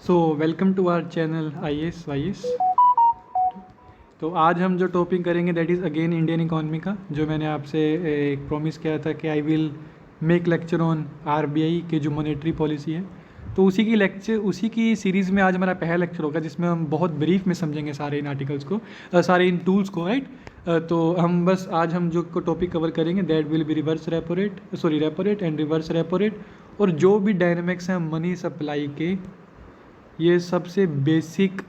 So welcome to our channel IAS तो आज हम जो टॉपिक करेंगे that is again Indian economy का, जो मैंने आपसे एक प्रॉमिस किया था कि I will make lecture on RBI के जो मॉनेटरी पॉलिसी है। तो उसी की सीरीज़ में आज हमारा पहला लेक्चर होगा, जिसमें हम बहुत ब्रीफ में समझेंगे सारे इन आर्टिकल्स को, सारे इन टूल्स को, राइट। तो आज हम जो टॉपिक कवर करेंगे that will be repo rate and reverse repo rate, और जो भी डायनेमिक्स हैं मनी सप्लाई के, ये सबसे बेसिक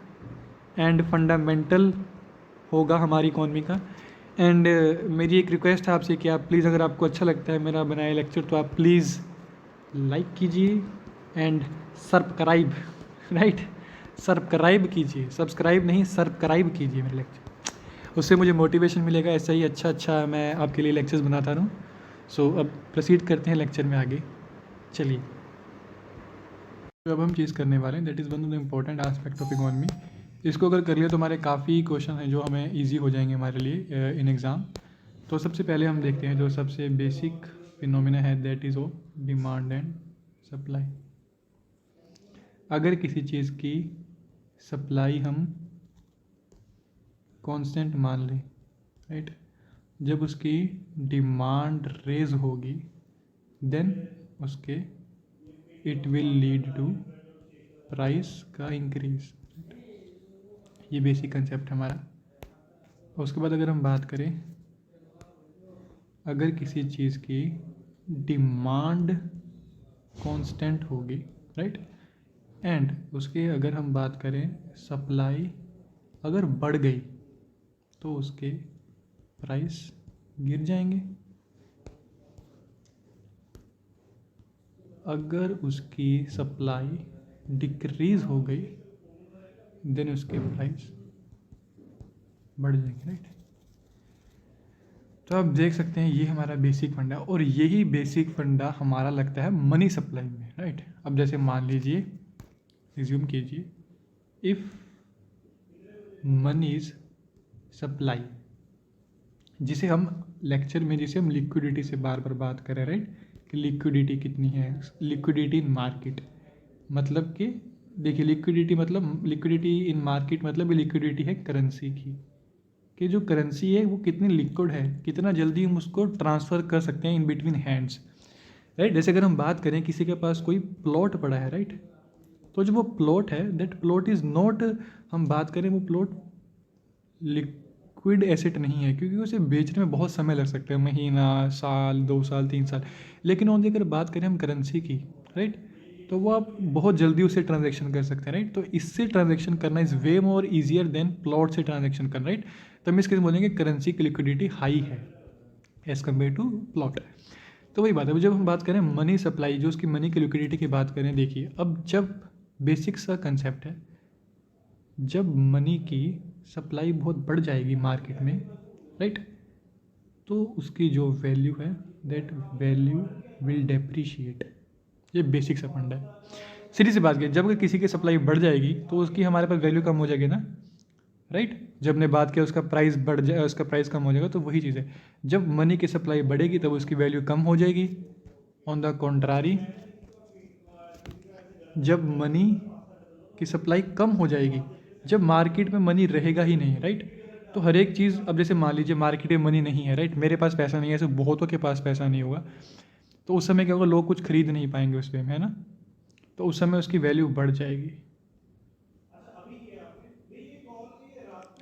एंड फंडामेंटल होगा हमारी इकॉनमी का। एंड मेरी एक रिक्वेस्ट है आपसे कि आप प्लीज़, अगर आपको अच्छा लगता है मेरा बनाया लेक्चर, तो आप प्लीज़ लाइक कीजिए एंड सब्सक्राइब, राइट, सब्सक्राइब कीजिए, सब्सक्राइब नहीं सब्सक्राइब कीजिए मेरे लेक्चर, उससे मुझे मोटिवेशन मिलेगा, ऐसा ही अच्छा मैं आपके लिए लेक्चर्स बनाता रहूँ। सो अब प्रोसीड करते हैं लेक्चर में आगे, चलिए। तो अब हम चीज़ करने वाले हैं that is one of the important aspect of economy. इसको अगर कर लिया तो हमारे काफ़ी क्वेश्चन हैं जो हमें इजी हो जाएंगे हमारे लिए इन एग्ज़ाम। तो सबसे पहले हम देखते हैं जो सबसे बेसिक फिनोमिना है that is of demand and supply. अगर किसी चीज़ की सप्लाई हम कांस्टेंट मान लें, राइट, जब उसकी डिमांड रेज होगी देन उसके it will lead to price का इंक्रीज। ये बेसिक कंसेप्ट हमारा। उसके बाद अगर हम बात करें, अगर किसी चीज़ की डिमांड कांस्टेंट होगी, राइट, एंड उसके अगर हम बात करें सप्लाई अगर बढ़ गई तो उसके प्राइस गिर जाएंगे। अगर उसकी सप्लाई डिक्रीज हो गई देन उसके प्राइस बढ़ जाएंगे, राइट। तो आप देख सकते हैं ये हमारा बेसिक फंडा, और यही बेसिक फंडा हमारा लगता है मनी सप्लाई में, राइट। अब जैसे मान लीजिए, रिज्यूम कीजिए, इफ़ मनी इज सप्लाई, जिसे हम लेक्चर में जिसे हम लिक्विडिटी से बार बार बात करें, राइट, कि लिक्विडिटी कितनी है, लिक्विडिटी इन मार्केट, मतलब कि देखिए लिक्विडिटी इन मार्केट मतलब लिक्विडिटी है करेंसी की, कि जो करेंसी है वो कितनी लिक्विड है, कितना जल्दी हम उसको ट्रांसफ़र कर सकते हैं इन बिटवीन हैंड्स, राइट। जैसे अगर हम बात करें किसी के पास कोई प्लॉट पड़ा है, राइट, तो जो वो प्लॉट है दैट प्लॉट इज़ नॉट, हम बात करें वो प्लॉट लिक्विड एसेट नहीं है, क्योंकि उसे बेचने में बहुत समय लग सकता है, महीना, साल, 2 साल, 3 साल। लेकिन ऑन दी अगर बात करें हम करेंसी की, राइट, तो वो आप बहुत जल्दी उससे ट्रांजैक्शन कर सकते हैं, राइट। तो इससे ट्रांजैक्शन करना is way more easier than plot से ट्रांजैक्शन करना, राइट। तो हम इसके बोलेंगे करेंसी की लिक्विडिटी हाई है एज़ कम्पेयर टू प्लॉट। तो वही बात है, जब हम बात करें मनी सप्लाई, जो उसकी मनी की लिक्विडिटी की बात करें, देखिए अब जब बेसिक सा कंसेप्ट है, जब मनी की सप्लाई बहुत बढ़ जाएगी मार्केट में, राइट, तो उसकी जो वैल्यू है दैट वैल्यू विल डेप्रिशिएट। ये बेसिक सा फंडा है। सीधी सी बात की, जब अगर किसी की सप्लाई बढ़ जाएगी तो उसकी हमारे पास वैल्यू कम हो जाएगी ना, राइट। जब ने बात किया उसका प्राइस बढ़ जाए, उसका प्राइस कम हो जाएगा, तो वही चीज़ है, जब मनी की सप्लाई बढ़ेगी तब उसकी वैल्यू कम हो जाएगी। ऑन द कॉन्ट्रारी, जब मनी की सप्लाई कम हो जाएगी, जब मार्केट में मनी रहेगा ही नहीं, राइट, तो हर एक चीज़, अब जैसे मान लीजिए मार्केट में मनी नहीं है, राइट, मेरे पास पैसा नहीं है, ऐसे बहुतों के पास पैसा नहीं होगा, तो उस समय क्या होगा, लोग कुछ खरीद नहीं पाएंगे उस पे, है ना, तो उस समय उसकी वैल्यू बढ़ जाएगी।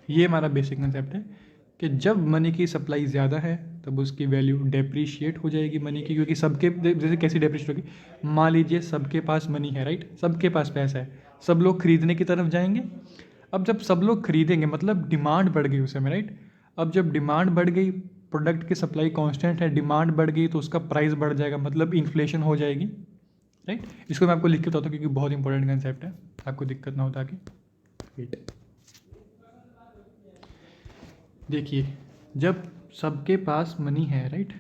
ये हमारा बेसिक कंसेप्ट है कि जब मनी की सप्लाई ज़्यादा है तब उसकी वैल्यू डेप्रीशिएट हो जाएगी मनी की, क्योंकि सबके, जैसे कैसी डेप्रीशिएट होगी, मान लीजिए सबके पास मनी है, राइट, सबके पास पैसा है, सब लोग खरीदने की तरफ जाएंगे। अब जब सब लोग खरीदेंगे मतलब डिमांड बढ़ गई उस समय, राइट। अब जब डिमांड बढ़ गई, प्रोडक्ट की सप्लाई कांस्टेंट है, डिमांड बढ़ गई, तो उसका प्राइस बढ़ जाएगा, मतलब इन्फ्लेशन हो जाएगी, राइट। इसको मैं आपको लिख के बताता हूँ क्योंकि बहुत इंपॉर्टेंट कंसेप्ट है, आपको दिक्कत ना हो ताकि। वेट, देखिए, जब सबके पास मनी है, right,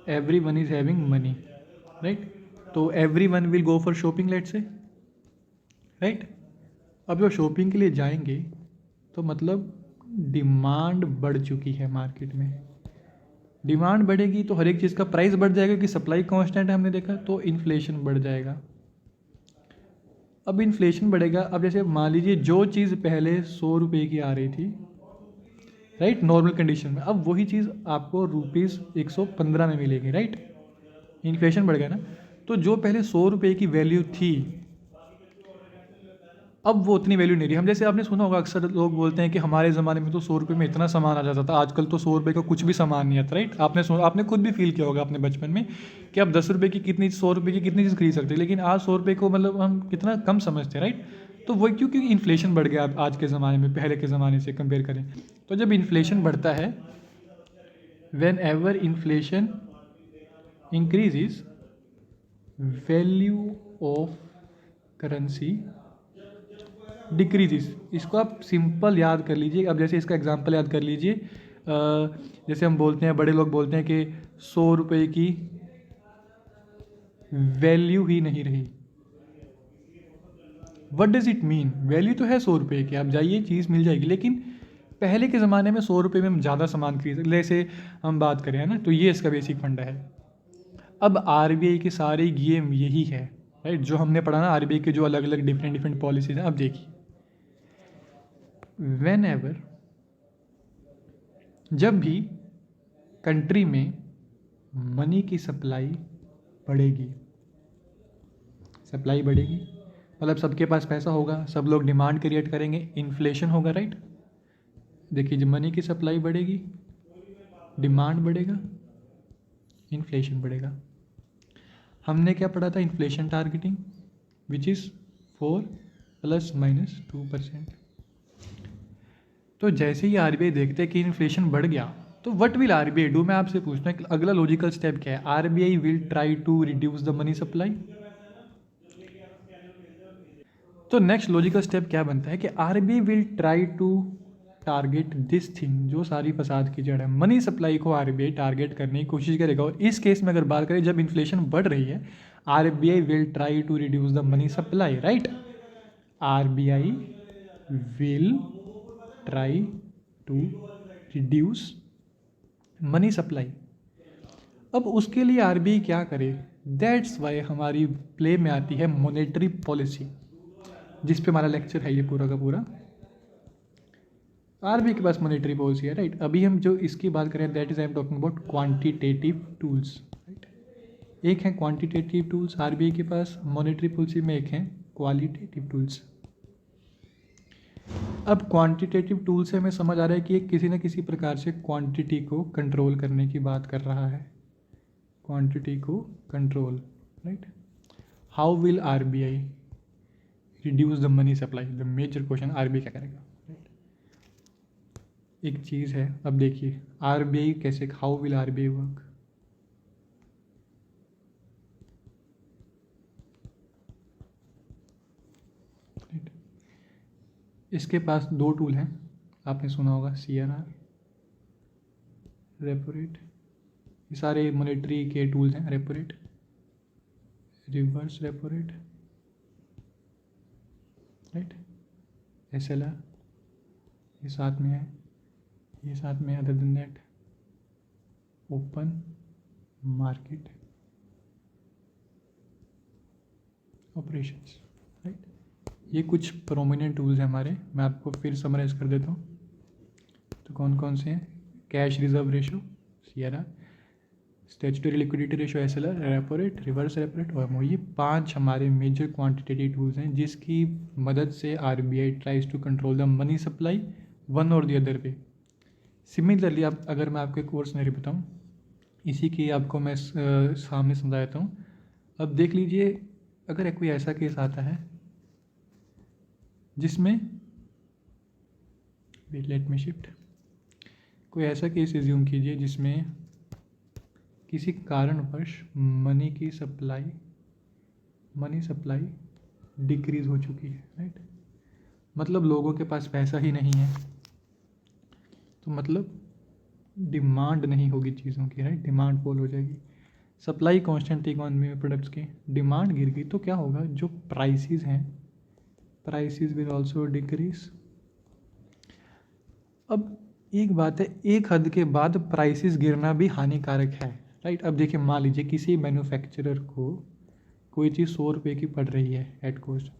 every one is having money, right, तो every one will go for shopping, let's say, right. अब जब शॉपिंग के लिए जाएंगे तो मतलब डिमांड बढ़ चुकी है मार्केट में, डिमांड बढ़ेगी तो हर एक चीज़ का प्राइस बढ़ जाएगा, क्योंकि सप्लाई कांस्टेंट है, हमने देखा, तो इन्फ्लेशन बढ़ जाएगा। अब इन्फ्लेशन बढ़ेगा। अब जैसे मान लीजिए जो चीज़ पहले 100 रुपये की आ रही थी, राइट, नॉर्मल कंडीशन में, अब वही चीज़ आपको ₹115 में मिलेगी, राइट। इन्फ्लेशन बढ़ गया ना, तो जो पहले 100 रुपये की वैल्यू थी अब वो उतनी वैल्यू नहीं रही। हम जैसे आपने सुना होगा, अक्सर लोग बोलते हैं कि हमारे ज़माने में तो 100 रुपये में इतना सामान आ जाता था, आजकल तो 100 रुपये का कुछ भी सामान नहीं आता, राइट। आपने खुद भी फील किया होगा अपने बचपन में कि आप 10 रुपये की कितनी 100 रुपये की कितनी चीज़ खरीद सकते हैं, लेकिन आज 100 रुपये को मतलब हम कितना कम समझते हैं, राइट। तो वही क्योंकि इन्फ्लेशन बढ़ गया आज के ज़माने में पहले के ज़माने से कंपेयर करें। तो जब इन्फ्लेशन बढ़ता है, whenever inflation increases, value of currency decreases. इसको आप सिंपल याद कर लीजिए। अब जैसे इसका एग्जांपल याद कर लीजिए, जैसे हम बोलते हैं, बड़े लोग बोलते हैं कि 100 रुपये की वैल्यू ही नहीं रही। What does it mean? Value तो है 100 रुपये की, आप जाइए चीज़ मिल जाएगी, लेकिन पहले के ज़माने में 100 रुपये में हम ज़्यादा सामान खरीद सकते। जैसे हम बात करें, है ना, तो ये इसका बेसिक फंडा है। अब आरबीआई की सारी गेम यही है, राइट, जो हमने पढ़ा ना, आरबीआई के जो अलग अलग डिफरेंट पॉलिसीज हैं। अब देखिए, वेन एवर, जब भी कंट्री में मनी की सप्लाई बढ़ेगी, सप्लाई बढ़ेगी मतलब सबके पास पैसा होगा, सब लोग डिमांड क्रिएट करेंगे, इन्फ्लेशन होगा, राइट। देखिए, जब मनी की सप्लाई बढ़ेगी, डिमांड बढ़ेगा, इन्फ्लेशन बढ़ेगा। हमने क्या पढ़ा था? Inflation targeting, which is 4 ± 2%। तो जैसे ही आरबीआई देखते हैं कि इन्फ्लेशन बढ़ गया, तो व्हाट विल आरबीआई डू? मैं आपसे पूछता हूँ कि अगला लॉजिकल स्टेप क्या है? RBI will try to reduce the money supply. तो नेक्स्ट लॉजिकल स्टेप क्या बनता है कि RBI will try to target this thing, जो सारी फसाद की जड़ है, मनी सप्लाई को आरबीआई टारगेट करने की कोशिश करेगा। और इस केस में अगर बात करें, जब इन्फ्लेशन बढ़ रही है, RBI will try to reduce the money supply, right. RBI will try to reduce money supply. अब उसके लिए आरबीआई क्या करे? दैट्स वाई हमारी प्ले में आती है मॉनेटरी पॉलिसी, जिस पे हमारा लेक्चर है ये पूरा का पूरा। आरबीआई के पास मॉनेटरी पॉलिसी है, राइट। अभी हम जो इसकी बात करें, that is I am talking about quantitative tools, right. एक है क्वांटिटेटिव टूल्स आरबीआई के पास मॉनेटरी पॉलिसी में, एक है क्वालिटेटिव टूल्स। अब क्वांटिटेटिव टूल से हमें समझ आ रहा है कि ये किसी न किसी प्रकार से क्वांटिटी को कंट्रोल करने की बात कर रहा है, क्वांटिटी को control, right. How will RBI reduce the money supply? The major question, RBI क्या करेगा, राइट। एक चीज़ है, अब देखिए आरबीआई कैसे, हाउ विल आरबीआई वर्क? इसके पास दो टूल हैं, आपने सुना होगा, सीआरआर, रेपो रेट। ये सारे मॉनेटरी के टूल्स हैं, repo rate, reverse repo rate, right, SLR, ये साथ में है, ये साथ में। Other than that, open market operations, right. ये कुछ प्रोमिनेंट टूल्स हैं हमारे, मैं आपको फिर समराइज कर देता हूँ। तो कौन कौन से हैं? Cash reserve ratio, CRR, statutory liquidity ratio, SLR, repo rate, reverse repo rate, और ये 5 हमारे मेजर क्वांटिटेटिव टूल्स हैं, जिसकी मदद से RBI tries to control the money supply one और द अदर वे। सिमिलरली, अब अगर मैं आपके कोर्स नहीं बताऊँ, इसी की आपको मैं सामने समझाता हूँ। अब देख लीजिए, अगर कोई ऐसा केस आता है जिसमें, लेट मी शिफ्ट, कोई ऐसा केस एज्यूम कीजिए जिसमें किसी कारणवश मनी सप्लाई डिक्रीज हो चुकी है, राइट। मतलब लोगों के पास पैसा ही नहीं है, तो मतलब डिमांड नहीं होगी चीज़ों की, राइट, डिमांड फॉल हो जाएगी। सप्लाई कांस्टेंट थी इकोनॉमी में प्रोडक्ट्स की, डिमांड गिर गई, तो क्या होगा? जो प्राइसेस हैं, प्राइसेस विल आल्सो डिक्रीज। अब एक बात है, एक हद के बाद प्राइसेस गिरना भी हानिकारक है, राइट। अब देखिए, मान लीजिए किसी मैन्युफैक्चरर को कोई चीज़ 100 रुपये की पड़ रही है एट कॉस्ट,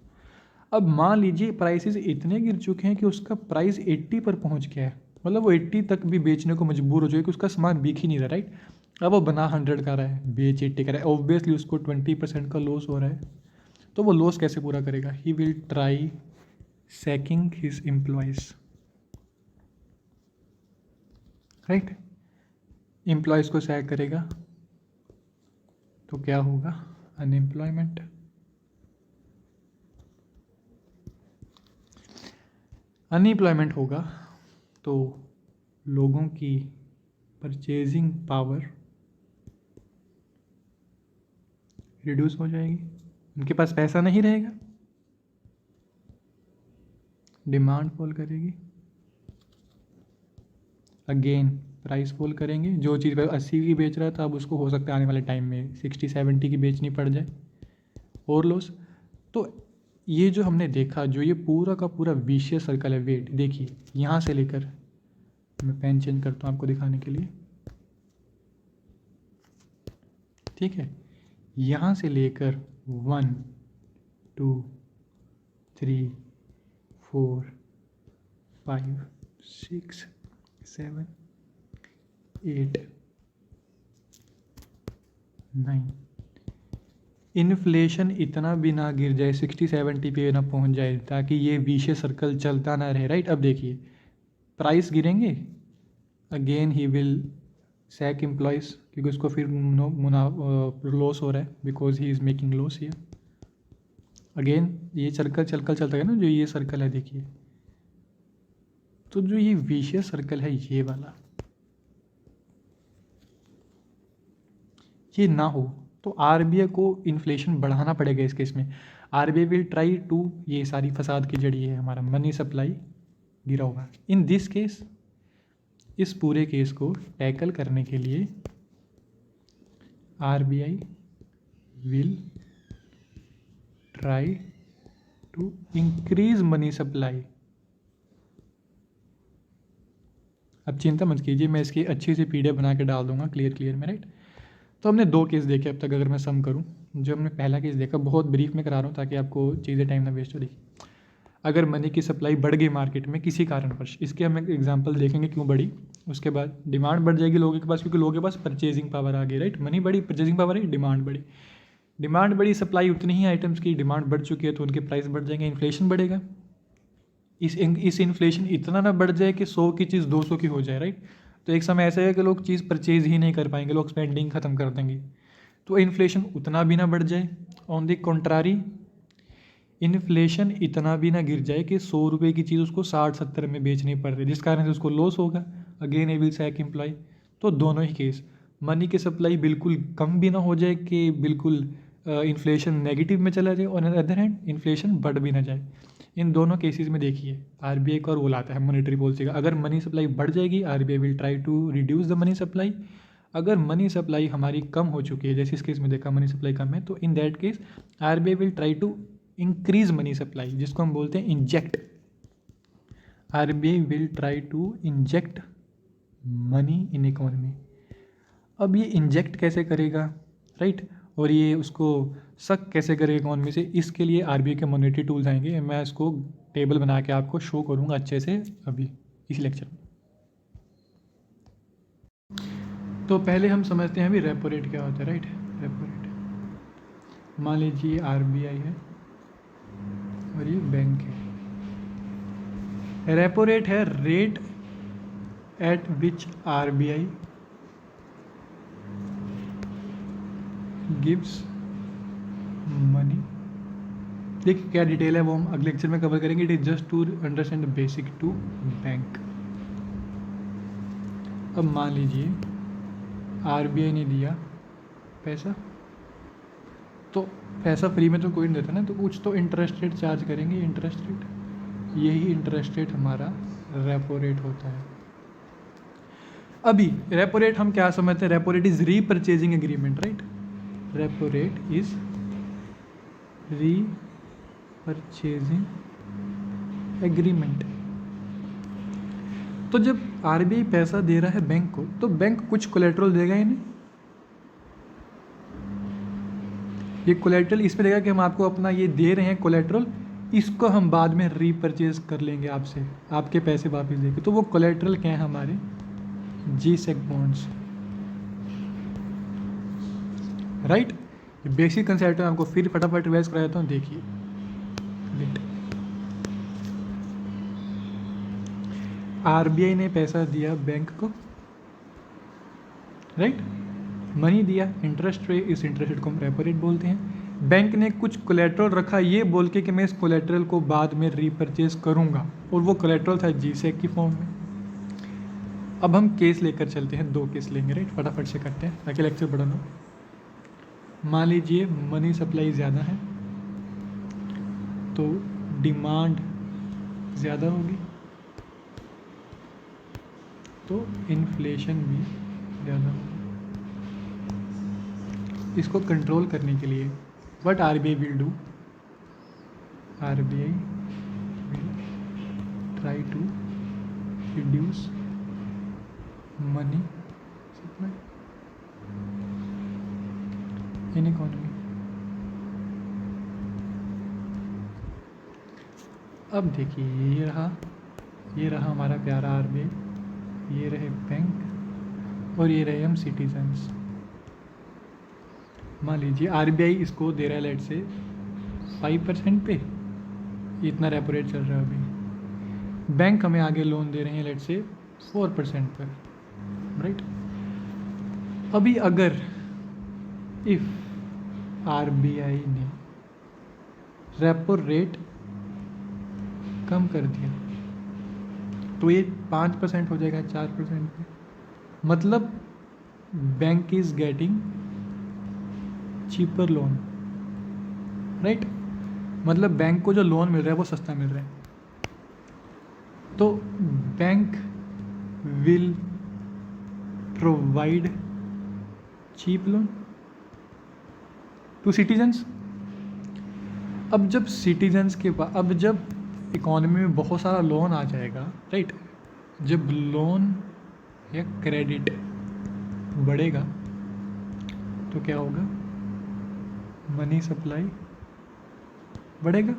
अब मान लीजिए प्राइसेस इतने गिर चुके हैं कि उसका प्राइस 80 पर पहुंच गया है, मतलब वो 80 तक भी बेचने को मजबूर हो जाए कि उसका सामान बिक ही नहीं रहा, राइट। अब वो बना 100 का रहा है, बेच 80 का रहा है, ऑब्वियसली उसको 20% का लॉस हो रहा है। तो वो लॉस कैसे पूरा करेगा? He will try sacking his employees, right. Employees को सैक करेगा तो क्या होगा? अनएम्प्लॉयमेंट। अनएम्प्लॉयमेंट होगा तो लोगों की परचेजिंग पावर रिड्यूस हो जाएगी, उनके पास पैसा नहीं रहेगा, डिमांड फॉल करेगी, अगेन प्राइस फॉल करेंगे। जो चीज़ वह 80 की बेच रहा था अब उसको हो सकता है आने वाले टाइम में 60-70 की बेचनी पड़ जाए, और लॉस। तो ये जो हमने देखा, जो ये पूरा का पूरा विशियस सर्कल है, वेट देखिए यहाँ से लेकर, मैं पेन चेंज करता हूँ आपको दिखाने के लिए, ठीक है। यहाँ से लेकर 1 2 3 4 5 6 7 8 9, इन्फ्लेशन इतना भी ना गिर जाए, 60-70 पे ना पहुंच जाए, ताकि ये विशियस सर्कल चलता ना रहे, राइट। अब देखिए प्राइस गिरेंगे, again he will sac employees, क्योंकि उसको फिर लॉस हो रहा है, because he is making loss here. Again ये सर्कल चलता है ना, जो ये सर्कल है देखिए। तो जो ये विशियस सर्कल है ये वाला, ये ना हो तो आरबीआई को इन्फ्लेशन बढ़ाना पड़ेगा इस केस में। आरबीआई विल ट्राई टू, ये सारी फसाद की जड़ी है हमारा, मनी सप्लाई गिरा हुआ। इन दिस केस, इस पूरे केस को टैकल करने के लिए RBI will try to increase money supply. अब चिंता मत कीजिए, मैं इसकी अच्छी सी पीडीएफ बना के डाल दूंगा क्लियर में, राइट। तो हमने 2 केस देखे अब तक, अगर मैं सम करूं। जो हमने पहला केस देखा, बहुत ब्रीफ में करा रहा हूँ ताकि आपको चीज़ें टाइम ना वेस्ट हो। देखिए अगर मनी की सप्लाई बढ़ गई मार्केट में किसी कारणवश, इसके हम एक एग्जांपल देखेंगे क्यों बढ़ी, उसके बाद डिमांड बढ़ जाएगी लोगों के पास, क्योंकि लोगों के पास परचेजिंग पावर आ गई, राइट। मनी बढ़ी, परचेजिंग पावर आई, डिमांड बढ़ी। डिमांड बढ़ी, सप्लाई उतनी ही आइटम्स की, डिमांड बढ़ चुकी है तो उनके प्राइस बढ़ जाएंगे, इन्फ्लेशन बढ़ेगा। इस इन्फ्लेशन इतना ना बढ़ जाए कि 100 की चीज़ 200 की हो जाए, राइट। तो एक समय ऐसा है कि लोग चीज़ परचेज ही नहीं कर पाएंगे, लोग स्पेंडिंग ख़त्म कर देंगे। तो इन्फ्लेशन उतना भी ना बढ़ जाए, ऑन द कॉन्ट्रारी इन्फ्लेशन इतना भी ना गिर जाए कि 100 रुपये की चीज़ उसको 60-70 में बेचनी पड़ रही है, जिस कारण से उसको लॉस होगा। Again I will sack employ. तो दोनों ही केस, मनी की सप्लाई बिल्कुल कम भी ना हो जाए कि बिल्कुल इन्फ्लेशन नेगेटिव में चला जाए, और अदर हैंड इन्फ्लेशन बढ़ भी ना जाए। इन दोनों केसेस में देखिए आरबीआई का रोल आता है मॉनेटरी पॉलिसी का। अगर मनी सप्लाई बढ़ जाएगी, RBI will try to reduce the money supply. अगर मनी सप्लाई हमारी कम हो चुकी है, जैसे इस केस में देखा मनी सप्लाई कम है, तो in that case RBI will try to increase money supply, जिसको हम बोलते हैं inject. RBI will try to inject money in economy. अब ये इंजेक्ट कैसे करेगा, राइट, और ये उसको सक कैसे करेगा इकोनॉमी से, इसके लिए आरबीआई के मॉनेटरी टूल्स आएंगे। मैं इसको टेबल बना के आपको शो करूँगा अच्छे से अभी इस लेक्चर में। तो पहले हम समझते हैं अभी रेपो रेट क्या होता है, राइट। रेपो रेट, मान लीजिए आरबीआई है और ये बैंक है। रेपो रेट है rate at which RBI gives money. देखिए क्या डिटेल है वो हम अगले लेक्चर में कवर करेंगे। It is just to understand the basic to bank. अब मान लीजिए आरबीआई ने दिया पैसा, तो पैसा फ्री में तो कोई नहीं देता ना, तो कुछ तो इंटरेस्ट रेट चार्ज करेंगे, इंटरेस्ट रेट। यही इंटरेस्ट रेट हमारा रेपो रेट होता है। अभी रेपो रेट हम क्या समझते हैं? Repo rate is repurchasing agreement, right. Repo rate is repurchasing agreement. तो जब आरबीआई पैसा दे रहा है बैंक को, तो बैंक कुछ कोलेट्रल देगा ही नहीं। ये कोलेट्रल इसमें देगा कि हम आपको अपना ये दे रहे हैं कोलेट्रल, इसको हम बाद में रीपरचेज कर लेंगे आपसे, आपके पैसे वापस देंगे। तो वो कोलेट्रल क्या है हमारे G-Sec बॉन्ड्स, राइट। ये बेसिक कंसेप्ट है, आपको फिर फटाफट रिवाइज करा देता हूँ, देखिए। आरबीआई ने पैसा दिया बैंक को, राइट, मनी दिया, इंटरेस्ट रेट, इस इंटरेस्ट रेट को हम रेपो रेट बोलते हैं। बैंक ने कुछ कोलेट्रल रखा ये बोल के कि मैं इस कोलेट्रल को बाद में रीपरचेज करूंगा, और वो कोलेट्रल था G-Sec की फॉर्म में। अब हम केस लेकर चलते हैं, 2 केस लेंगे, राइट, फटाफट से करते हैं ताकि लेक्चर बड़ा ना। मान लीजिए मनी सप्लाई ज़्यादा है तो डिमांड ज़्यादा होगी, तो इन्फ्लेशन भी ज़्यादा होगी। इसको कंट्रोल करने के लिए what RBI will do, RBI will try to reduce money supply in economy. अब देखिए ये रहा हमारा प्यारा आरबीआई, ये रहे बैंक, और ये रहे हम सिटीजन्स। मान लीजिए आरबीआई इसको दे रहा है लेट से 5% पे, इतना रेपो रेट चल रहा है अभी। बैंक हमें आगे लोन दे रहे हैं लेट से 4% पर, राइट। अभी अगर इफ आरबीआई ने रेपो रेट कम कर दिया तो ये 5% हो जाएगा 4% पे, मतलब bank is getting cheaper loan, right. मतलब बैंक को जो लोन मिल रहा है वो सस्ता मिल रहा है, तो bank will provide cheap loan to citizens. अब जब सिटीजन्स के पास, अब जब इकोनॉमी में बहुत सारा लोन आ जाएगा, राइट, जब लोन या क्रेडिट बढ़ेगा तो क्या होगा, मनी सप्लाई बढ़ेगा,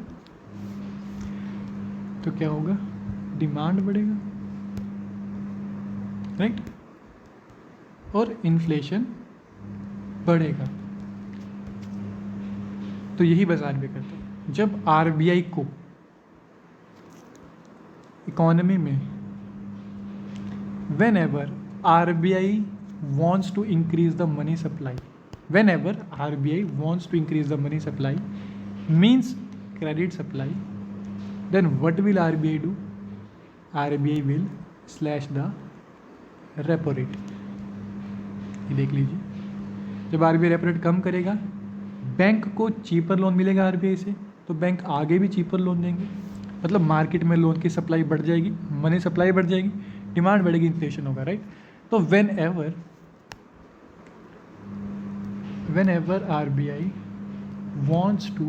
तो क्या होगा, डिमांड बढ़ेगा, राइट, और इन्फ्लेशन बढ़ेगा। तो यही बस आरबीआई करता है। जब आरबीआई को इकोनॉमी में whenever RBI wants to increase the money supply, whenever RBI wants to increase the money supply means credit supply, then what will RBI do? RBI will slash the repo rate। ये देख लीजिए, जब RBI repo rate कम करेगा bank को cheaper loan मिलेगा RBI से, तो bank आगे भी चीपर लोन देंगे, मतलब मार्केट में लोन की सप्लाई बढ़ जाएगी, मनी सप्लाई बढ़ जाएगी, डिमांड बढ़ेगी, इन्फ्लेशन होगा, राइट। तो when ever RBI wants to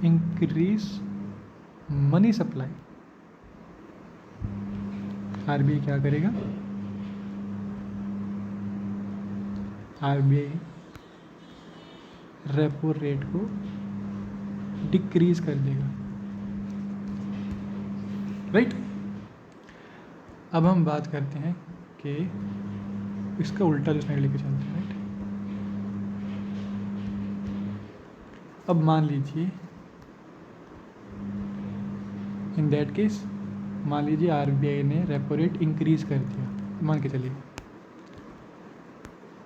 increase money supply, RBI क्या करेगा, RBI रेपो रेट को डिक्रीज कर देगा, राइट। अब हम बात करते हैं कि इसका उल्टा जो स्लाइड लेके चलते हैं, राइट। अब मान लीजिए इन दैट केस, मान लीजिए आरबीआई ने रेपो रेट इंक्रीज कर दिया, मान के चलिए,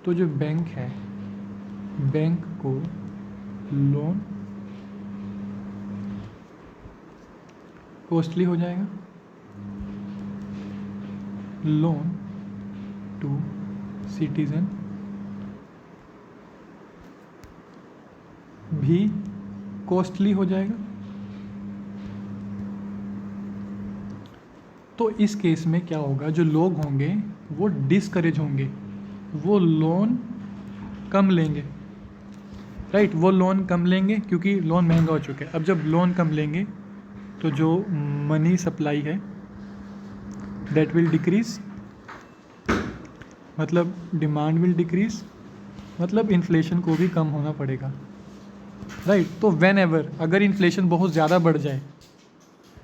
तो जो बैंक है, बैंक को लोन कॉस्टली हो जाएगा, लोन टू सिटीजन भी कॉस्टली हो जाएगा। तो इस केस में क्या होगा, जो लोग होंगे वो डिस्करेज होंगे, वो लोन कम लेंगे, राइट, वो लोन कम लेंगे क्योंकि लोन महंगा हो चुका है। अब जब लोन कम लेंगे तो जो मनी सप्लाई है दैट विल डिक्रीज, मतलब डिमांड विल डिक्रीज, मतलब इन्फ्लेशन को भी कम होना पड़ेगा, राइट। तो वेन एवर अगर इन्फ्लेशन बहुत ज़्यादा बढ़ जाए,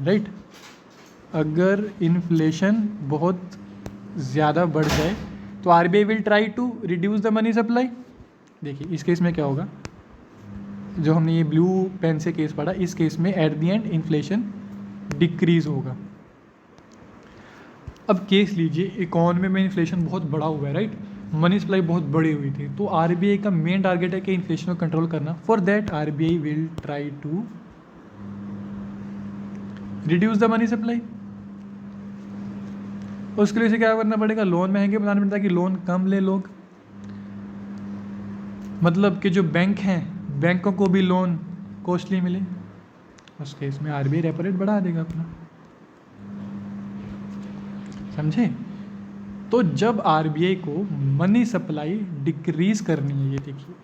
राइट, अगर इन्फ्लेशन बहुत ज़्यादा बढ़ जाए तो RBI will try to reduce the money supply. देखिए इस केस में क्या होगा, जो हमने ये ब्लू पेन से केस पढ़ा, इस केस में at the end inflation decrease होगा। अब केस लीजिए इकोनॉमी में इन्फ्लेशन बहुत बढ़ा हुआ है, राइट, मनी सप्लाई बहुत बढ़ी हुई थी, तो आरबीआई का मेन टारगेट है कि इन्फ्लेशन को कंट्रोल करना। For that RBI will try to reduce the money supply. उसके लिए से क्या करना पड़ेगा, लोन महंगे बनाने पड़ता है कि लोन कम ले लोग, मतलब कि जो बैंक हैं बैंकों को भी लोन कॉस्टली मिले। उस केस में आरबीआई रेपो रेट बढ़ा देगा अपना, समझे। तो जब आरबीआई को मनी सप्लाई डिक्रीज करनी है, ये देखिए,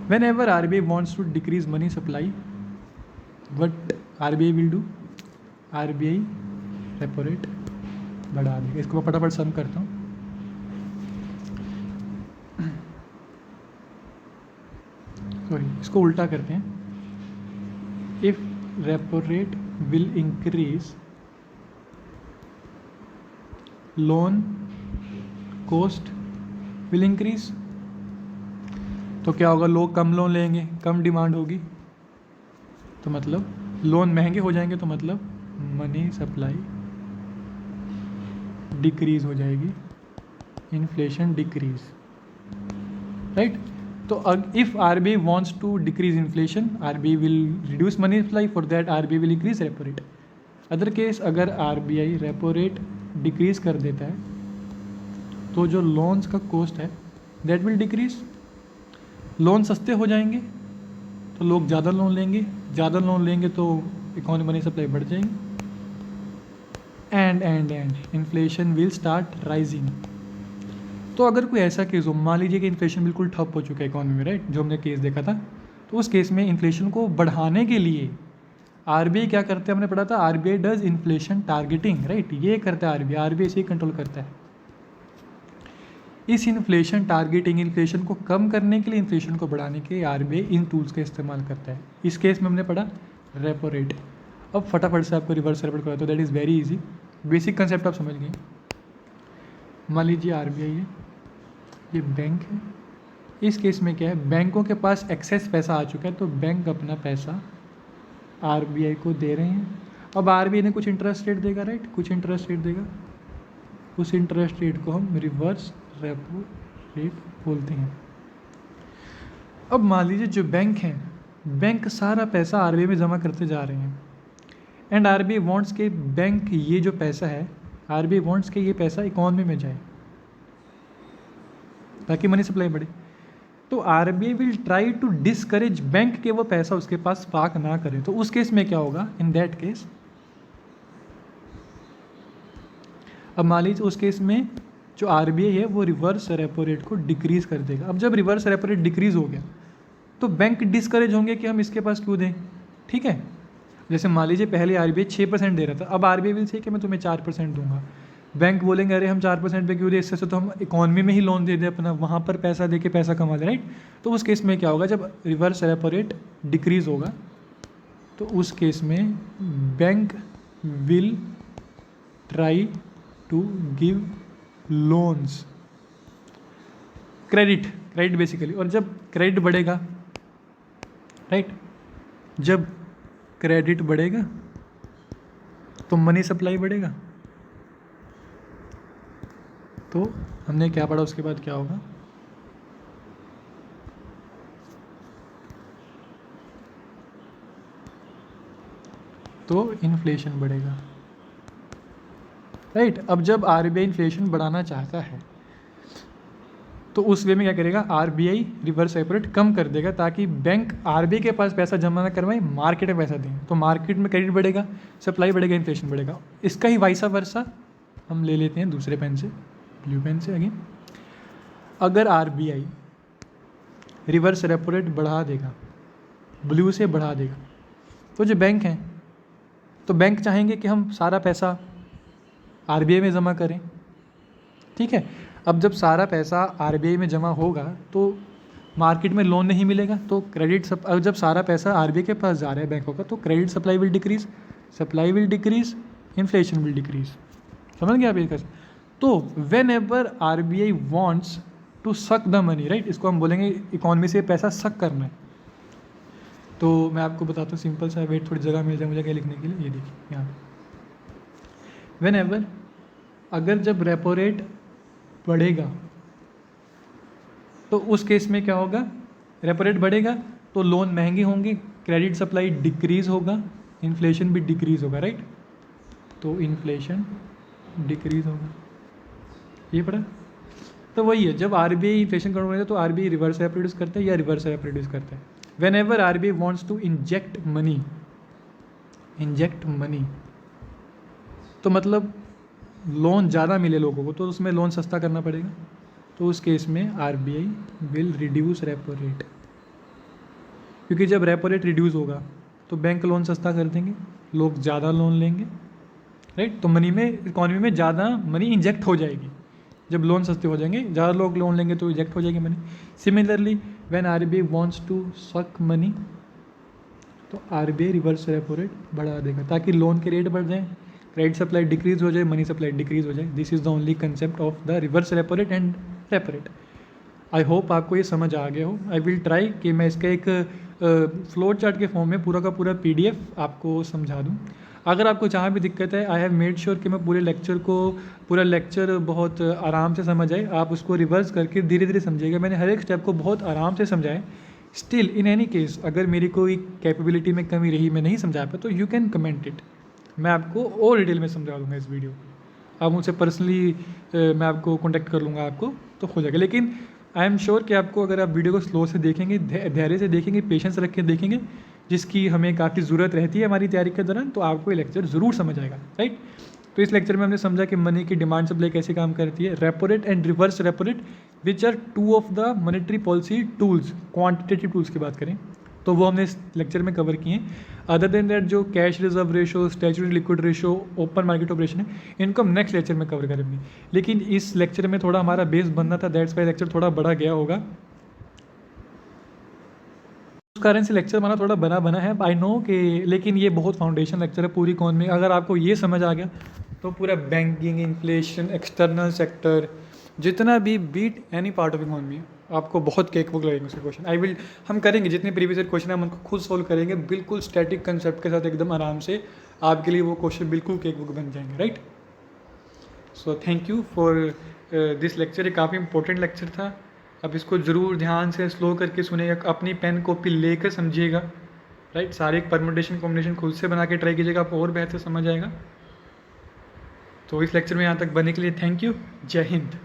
whenever RBI wants to decrease money supply, what RBI will do, RBI repo rate बढ़ा देगा। इसको मैं फटाफट सम करता हूँ। सॉरी, इसको उल्टा करते हैं। If repo rate will increase, loan cost will increase. तो क्या होगा, लोग कम लोन लेंगे, कम डिमांड होगी, तो मतलब लोन महंगे हो जाएंगे, तो मतलब मनी सप्लाई डिक्रीज हो जाएगी, इन्फ्लेशन डिक्रीज, राइट। तो if RBI wants to decrease inflation, RBI will reduce money supply, for that RBI will increase repo rate. Other case अगर आरबीआई रेपो रेट डिक्रीज कर देता है तो जो लोन्स का कॉस्ट है दैट विल डिक्रीज, लोन सस्ते हो जाएंगे तो लोग ज़्यादा लोन लेंगे, ज़्यादा लोन लेंगे तो इकोनॉमी मनी सप्लाई बढ़ जाएगी, and inflation will start rising. तो अगर कोई ऐसा केस हो, मान लीजिए कि इन्फ्लेशन बिल्कुल ठप हो चुका है इकोनॉमी में, राइट, जो हमने केस देखा था, तो उस केस में इन्फ्लेशन को बढ़ाने के लिए आरबीआई क्या करते हैं, हमने पढ़ा था, RBI does inflation targeting, right, ये करता है आरबीआई, आरबीआई से ही कंट्रोल करता है। इस इन्फ्लेशन टारगेटिंग, इन्फ्लेशन को कम करने के लिए, इन्फ्लेशन को बढ़ाने के लिए आरबीआई इन टूल्स का इस्तेमाल करता है। इस केस में हमने पढ़ा रेपो रेट। अब फटाफट से आपको रिवर्स रेपो रेट कराता हूँ, that is very easy, basic concept आप समझ गए। मान लीजिए आरबीआई है, ये बैंक है, इस केस में क्या है, बैंकों के पास एक्सेस पैसा आ चुका है, तो बैंक अपना पैसा आरबीआई को दे रहे हैं। अब आरबीआई ने कुछ इंटरेस्ट रेट देगा, राइट, कुछ इंटरेस्ट रेट देगा, उस इंटरेस्ट रेट को हम रिवर्स रेपो रेट बोलते हैं। अब मान लीजिए जो बैंक हैं, बैंक सारा पैसा आरबीआई में जमा करते जा रहे हैं, एंड आरबीआई वांट्स के बैंक ये जो पैसा है, आरबीआई वांट्स के ये पैसा इकोनॉमी में जाए ताकि मनी सप्लाई बढ़े। तो RBI will try to discourage bank के वो पैसा उसके पास पार्क ना करे। तो उस केस में क्या होगा, इन दैट केस, अब मान लीजिए उस केस में जो आरबीआई है वो रिवर्स रेपो रेट को डिक्रीज कर देगा। अब जब रिवर्स रेपो रेट डिक्रीज हो गया तो बैंक डिस्करेज होंगे कि हम इसके पास क्यों दें, ठीक है। जैसे मान लीजिए पहले आरबीआई 6% दे रहा था, अब आरबीआई विल से कि मैं तुम्हें 4% दूंगा, बैंक बोलेंगे अरे हम 4% पे क्यों दे, इससे तो हम इकोनॉमी में ही लोन दे दें अपना, वहाँ पर पैसा दे के पैसा कमा दे, राइट। तो उस केस में क्या होगा, जब रिवर्स रेपो रेट डिक्रीज होगा तो उस केस में bank will try to give loans, credit basically. और जब क्रेडिट बढ़ेगा, राइट, जब क्रेडिट बढ़ेगा तो मनी सप्लाई बढ़ेगा। तो हमने क्या पढ़ा, उसके बाद क्या होगा, तो इन्फ्लेशन बढ़ेगा, राइट। अब जब आरबीआई इन्फ्लेशन बढ़ाना चाहता है तो उस वे में क्या करेगा, आरबीआई रिवर्स रेपो रेट कम कर देगा ताकि बैंक आरबीआई के पास पैसा जमा ना करवाए, मार्केट में पैसा दें, तो मार्केट में क्रेडिट बढ़ेगा, सप्लाई बढ़ेगा, इन्फ्लेशन बढ़ेगा। इसका ही वाइसा वर्सा हम ले लेते हैं दूसरे पेन से, ब्लू पेन से अगेन। अगर आरबीआई रिवर्स रेपो रेट बढ़ा देगा, ब्लू से बढ़ा देगा, तो जो बैंक हैं, तो बैंक चाहेंगे कि हम सारा पैसा आरबीआई में जमा करें, ठीक है। अब जब सारा पैसा आरबीआई में जमा होगा तो मार्केट में लोन नहीं मिलेगा, तो अब जब सारा पैसा आरबीआई के पास जा रहा है बैंकों का, तो credit supply will decrease, supply will decrease, inflation will decrease. समझ गया आप ये कैसे? तो whenever RBI wants to suck the money, right, इसको हम बोलेंगे इकॉनमी से पैसा सक करना है। तो मैं आपको बताता हूँ सिंपल सा, वेट थोड़ी जगह मिल जाए मुझे क्या लिखने के लिए, ये देखिए यहाँ वेन एवर, अगर जब रेपो रेट बढ़ेगा तो उस केस में क्या होगा, रेपो रेट बढ़ेगा तो लोन महंगे होंगे, क्रेडिट सप्लाई डिक्रीज होगा, इन्फ्लेशन भी डिक्रीज होगा, राइट। तो इन्फ्लेशन डिक्रीज होगा, ये पड़ा। तो वही है, जब आरबीआई इन्फ्लेशन कंट्रोल करता है तो आरबीआई रिवर्स रेपो रिड्यूस करता है या रिवर्स रेपो रिड्यूस करता है। Whenever RBI wants to inject money, तो मतलब लोन ज़्यादा मिले लोगों को तो उसमें लोन सस्ता करना पड़ेगा, तो उस केस में RBI will reduce repo rate, क्योंकि जब रेपो रेट रिड्यूस होगा तो बैंक लोन सस्ता कर देंगे, लोग ज़्यादा लोन लेंगे, राइट। तो मनी में, इकॉनमी में ज़्यादा मनी इंजेक्ट हो जाएगी, जब लोन सस्ते हो जाएंगे, ज़्यादा लोग लोन लेंगे तो इंजेक्ट हो जाएगी money. Similarly when RBI wants to suck money, तो आरबीआई रिवर्स रेपो रेट बढ़ा देगा ताकि लोन के रेट बढ़ जाएँ, क्रेडिट सप्लाई डिक्रीज हो जाए, मनी सप्लाई डिक्रीज हो जाए। This is the only concept of the reverse repo rate and repo rate. I hope आपको ये समझ आ गया हो। आई विल ट्राई कि मैं इसका एक फ्लो चार्ट के फॉर्म में पूरा का पूरा पीडीएफ आपको समझा दूँ। अगर आपको जहाँ भी दिक्कत है, आई हैव मेड श्योर कि मैं पूरा लेक्चर बहुत आराम से समझ आए, आप उसको रिवर्स करके धीरे धीरे समझिएगा। मैंने हर एक स्टेप को बहुत आराम से समझाया। स्टिल इन एनी केस अगर मेरी कोई कैपेबिलिटी में कमी रही, मैं नहीं समझा पाया, तो यू कैन कमेंट इट, मैं आपको और डिटेल में समझा दूँगा इस वीडियो को। आप मुझसे पर्सनली मैं आपको कॉन्टैक्ट कर लूँगा, आपको तो हो जाएगा। लेकिन आई एम श्योर कि आपको, अगर आप वीडियो को स्लो से देखेंगे, धैर्य से देखेंगे, पेशेंस रख के देखेंगे, जिसकी हमें काफ़ी ज़रूरत रहती है हमारी तैयारी के दौरान, तो आपको ये लेक्चर ज़रूर समझ आएगा, राइट। तो इस लेक्चर में हमने समझा कि मनी की डिमांड सप्लाई कैसे काम करती है, repo rate and reverse repo rate which are two of the monetary policy tools. Quantitative tools की बात करें तो वो हमने इस लेक्चर में कवर किए हैं। अदर देन दैट जो cash reserve ratio, statutory liquid ratio, open market operation है, इनको हम नेक्स्ट लेक्चर में कवर करेंगे। लेकिन इस लेक्चर में थोड़ा हमारा बेस बनना था, दैट्स वाई लेक्चर थोड़ा बड़ा गया होगा, उस कारण से लेक्चर हमारा थोड़ा बना है, आई नो कि, लेकिन ये बहुत फाउंडेशन लेक्चर है पूरी इकॉनमी। अगर आपको ये समझ आ गया तो पूरा बैंकिंग, इन्फ्लेशन, एक्सटर्नल सेक्टर, जितना भी beat any part of economy, आपको बहुत केक बुक लगेंगे उसके क्वेश्चन। हम करेंगे जितने प्रीवियस ईयर क्वेश्चन हम उनको खुद सोल्व करेंगे, बिल्कुल स्टैटिक कंसेप्ट के साथ एकदम आराम से। आपके लिए वो क्वेश्चन बिल्कुल केक बुक बन जाएंगे, right. So thank you for this lecture. ये काफ़ी इंपॉर्टेंट लेक्चर था। अब इसको ज़रूर ध्यान से स्लो करके सुनिएगा, अपनी पेन कॉपी लेकर समझिएगा, राइट। सारे परमुटेशन कॉम्बिनेशन खुद से बना के ट्राई कीजिएगा, आपको और बेहतर समझ आएगा। तो इस लेक्चर में यहाँ तक बनने के लिए थैंक यू। जय हिंद।